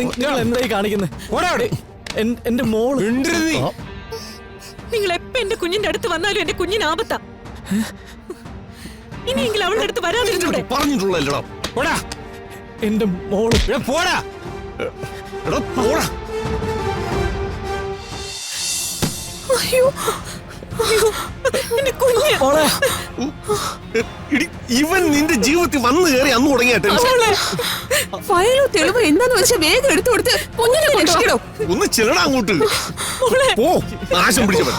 നിങ്ങൾ എന്തായി കാണിക്കുന്നത്? എന്റെ മോള് നിങ്ങൾ എപ്പ എന്റെ കുഞ്ഞിന്റെ അടുത്ത് വന്നാലും എന്റെ കുഞ്ഞിന് ആപത്താ. ഇനിയെങ്കിലും അവളുടെ അടുത്ത് വരാതിരുന്നൂടെ? പറഞ്ഞിട്ടുള്ളല്ലോ. എന്റെ മോള് പോടാ. പോടാ. അയ്യോ, ഇവൻ നിന്റെ ജീവിതത്തിൽ വന്നു കയറി അന്ന് തുടങ്ങിയ ഫയലോ തെളിവോ എന്താന്ന് വെച്ചാൽ വേഗം എടുത്തു കൊടുത്ത് കുഞ്ഞിനെ രക്ഷിക്കണോ. ഒന്ന് ചെല്ലടാ അങ്ങോട്ട്. പോ, നാശം പിടിച്ചവൻ.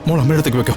മോൾ അമ്മയുടെ അടുത്തേക്ക് വെക്കോ.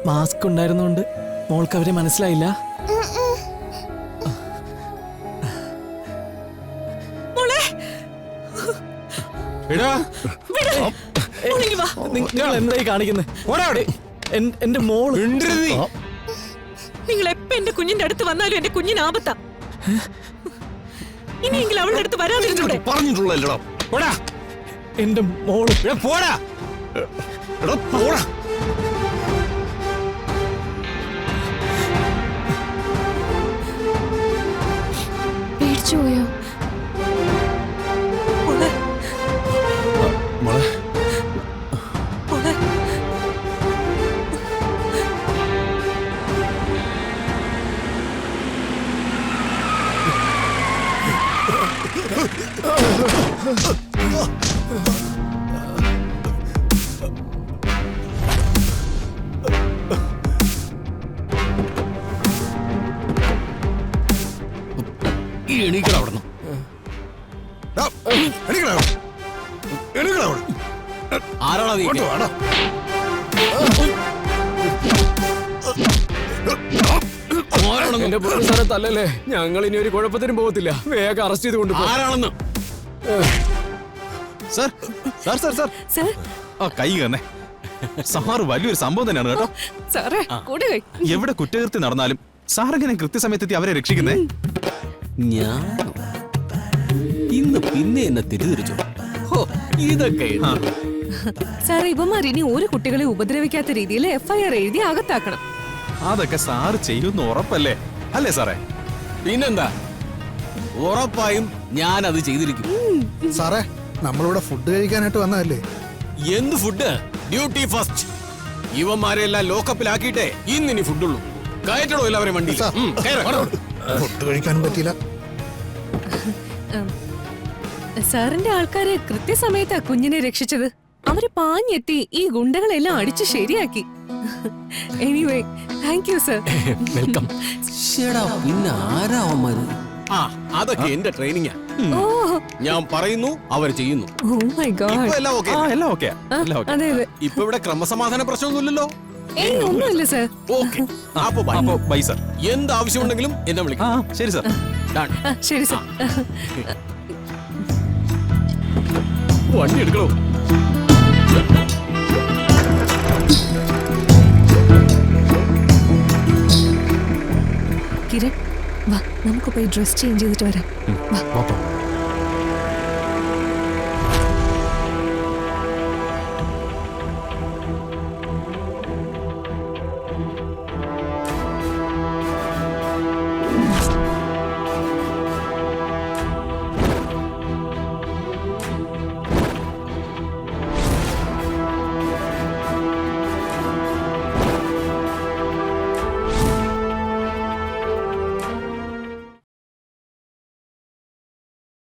മാസ്ക് ഉണ്ടായിരുന്നോണ്ട് മോൾക്ക് അവരെ മനസ്സിലായില്ല. നിങ്ങൾ എന്തായി കാണിക്കുന്നത്? എന്റെ മോള്. നിങ്ങൾ എപ്പോ എന്റെ കുഞ്ഞിന്റെ അടുത്ത് വന്നാലും എന്റെ കുഞ്ഞിന് ആപത്താ. ഇനിയെങ്കിലും അവളുടെ അടുത്ത് വരാതിരുന്നൂടെ? പറഞ്ഞിട്ടുള്ളല്ലോ. പോടാ. എന്റെ മോള്. പോടാ. എടാ പോടാ. പേടിച്ചു പോയോ? മോളെ. മോളെ. മോളെ. എണീക്കടാ അവിടുന്ന്. ആരാണോ നീ? എന്റെ സ്ഥലത്തല്ലേ. ഞങ്ങൾ ഇനി ഒരു കുഴപ്പത്തിനും പോകത്തില്ല. വേഗം അറസ്റ്റ് ചെയ്ത് കൊണ്ടുപോകും. ആരാണെന്ന്? Sir sir sir sir sir. ആ കൈ തന്നെ. സാറ് വലിയൊരു സംഭവം തന്നെയാണ് കേട്ടോ. സാറേ കൂടെ വേ. എവിടെ കുറ്റകൃത്യം നടന്നാലും സാറെങ്ങനെ കൃത്യസമയത്തെത്തി അവരെ രക്ഷിക്കുന്നേ? ഞാൻ ഇന്ന് പിന്നെ എന്നെ തെറ്റിദ്ധരിച്ചു. ഹോ, ഇതൊക്കെ സാറേ ഇവന്മാർ ഇനി ഒരു കുട്ടികളെ ഉപദ്രവിക്കാത്ത രീതിയിൽ FIR എഴുതി അകത്താക്കണം. അതൊക്കെ സാറ് ചെയ്യുന്ന ഉറപ്പല്ലേ അല്ലേ സാറേ? പിന്നെന്താ, ഉറപ്പായും ഞാൻ അത് ചെയ്തിരിക്കും. സാറേ നമ്മളിവിടെ ഫുഡ് കഴിക്കാനായിട്ട് വന്നതല്ലേ? എന്ത് ഫുഡ്? Duty first. ഇവന്മാരെല്ലാം ലോക്കപ്പിലാക്കിയിട്ടേ ഇന്നിനി ഫുഡുള്ളൂ. കയറ്റണോ എല്ലാവരും വണ്ടി? സാർ. ഫുഡ് കഴിക്കാനും പറ്റിയില്ല. സാറിന്റെ ആൾക്കാര് കൃത്യസമയത്താ കുഞ്ഞിനെ രക്ഷിച്ചത്. അവര് പാഞ്ഞെത്തി ഈ ഗുണ്ടകളെല്ലാം അടിച്ചു ശരിയാക്കി. Anyway thank you sir. Welcome. പിന്നെ ആരാ അവന്മാര്? ആ, അതൊക്കെ എന്റെ ട്രെയിനിങ്ങാ. ഓ ഞാൻ പറയുന്നു, അവർ ചെയ്യുന്നു. ഓ മൈ ഇപ്പൊ ഗോഡ്. എല്ലാം ഓക്കെ. ആ എല്ലാം ഓക്കെ. എല്ലാം ഓക്കെ. അതെ അതെ. ഇപ്പൊ ഇവിടെ ക്രമസമാധാന പ്രശ്നമൊന്നുമില്ലല്ലോ. ഏയ് ഒന്നുമില്ല സർ. ഓക്കെ, അപ്പൊ ബൈ. അപ്പോ ബൈ സാർ. എന്ത് ആവശ്യമുണ്ടെങ്കിലും എന്നെ ആ വിളിക്കാം. ശരി സാർ. Done. ശരി സർ. വണ്ടി എടുക്കണോ? കിരൺ വാ നമുക്ക് പോയി ഡ്രസ് ചേഞ്ച് ചെയ്തിട്ട് വരാം. വാ.